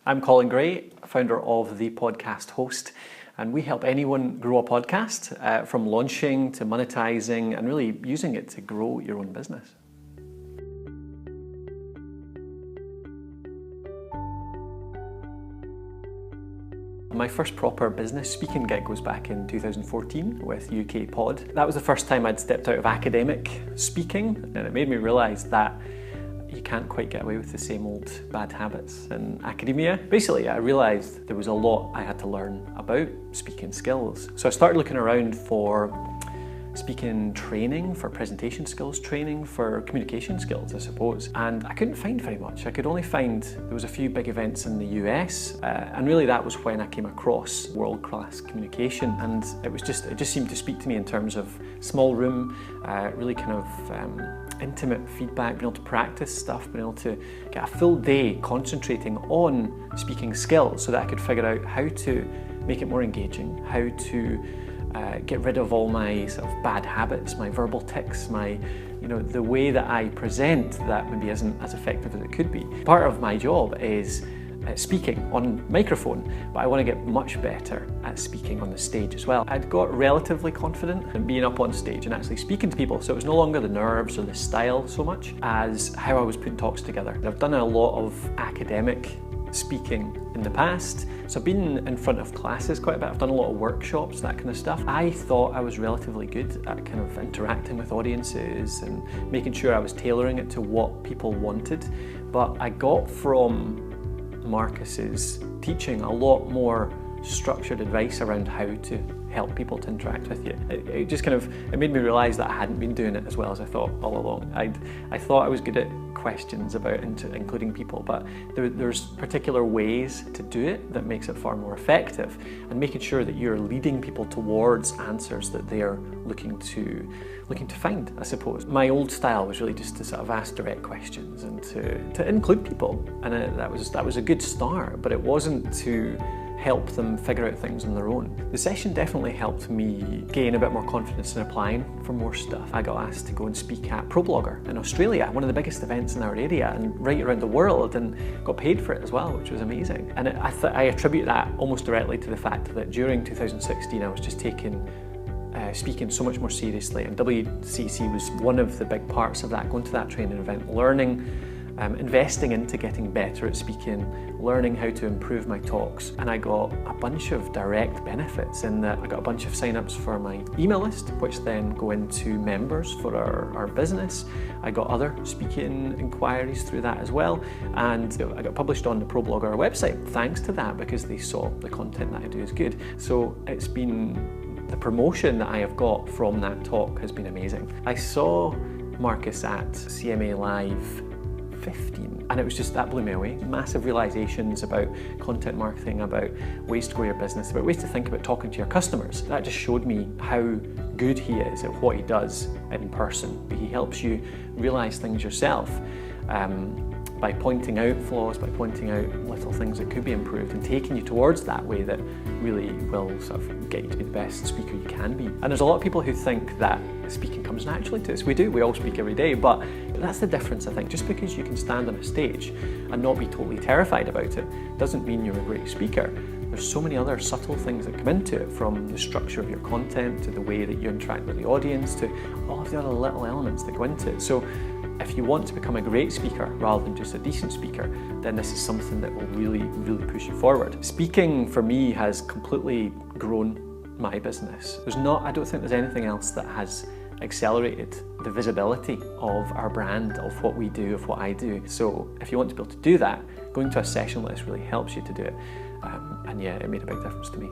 I'm Colin Gray, founder of The Podcast Host, and we help anyone grow a podcast from launching to monetizing and really using it to grow your own business. My first proper business speaking gig was back in 2014 with UK Pod. That was the first time I'd stepped out of academic speaking, and it made me realise that you can't quite get away with the same old bad habits in academia. Basically, I realised there was a lot I had to learn about speaking skills. So I started looking around for speaking training, for presentation skills training, for communication skills, I suppose. And I couldn't find very much. I could only find there was a few big events in the US, and really that was when I came across world-class communication. And it just seemed to speak to me in terms of small room, really kind of intimate feedback, being able to practice stuff, being able to get a full day concentrating on speaking skills so that I could figure out how to make it more engaging, how to get rid of all my sort of bad habits, my verbal tics, the way that I present that maybe isn't as effective as it could be. Part of my job is speaking on microphone, but I want to get much better at speaking on the stage as well. I'd got relatively confident in being up on stage and actually speaking to people, so it was no longer the nerves or the style so much as how I was putting talks together. I've done a lot of academic speaking in the past, so I've been in front of classes quite a bit. I've done a lot of workshops, that kind of stuff. I thought I was relatively good at kind of interacting with audiences and making sure I was tailoring it to what people wanted, but I got from Marcus's teaching a lot more structured advice around how to help people to interact with you. It just kind of, it made me realise that I hadn't been doing it as well as I thought all along. I thought I was good at questions about including people, but there's particular ways to do it that makes it far more effective, and making sure that you're leading people towards answers that they are looking to find, I suppose. My old style was really just to sort of ask direct questions and to include people, and that was a good start, but it wasn't to help them figure out things on their own. The session definitely helped me gain a bit more confidence in applying for more stuff. I got asked to go and speak at ProBlogger in Australia, one of the biggest events in our area and right around the world, and got paid for it as well, which was amazing. And I attribute that almost directly to the fact that during 2016 I was just taking speaking so much more seriously, and WCC was one of the big parts of that, going to that training event, learning, investing into getting better at speaking, learning how to improve my talks, and I got a bunch of direct benefits in that I got a bunch of sign-ups for my email list, which then go into members for our business. I got other speaking inquiries through that as well, and I got published on the ProBlogger website thanks to that, because they saw the content that I do is good. So it's been, the promotion that I have got from that talk has been amazing. I saw Marcus at CMA Live 15, and it was just, that blew me away. Massive realizations about content marketing, about ways to grow your business, about ways to think about talking to your customers. That just showed me how good he is at what he does in person. He helps you realize things yourself by pointing out flaws, by pointing out little things that could be improved, and taking you towards that way that really will sort of get you to be the best speaker you can be. And there's a lot of people who think that speaking comes naturally to us. We do, we all speak every day, but that's the difference, I think. Just because you can stand on a stage and not be totally terrified about it doesn't mean you're a great speaker. There's so many other subtle things that come into it, from the structure of your content to the way that you interact with the audience to all of the other little elements that go into it. So if you want to become a great speaker rather than just a decent speaker, then this is something that will really, really push you forward. Speaking for me has completely grown my business. I don't think there's anything else that has accelerated the visibility of our brand, of what we do, of what I do. So if you want to be able to do that, going to a session like this really helps you to do it. And yeah, it made a big difference to me.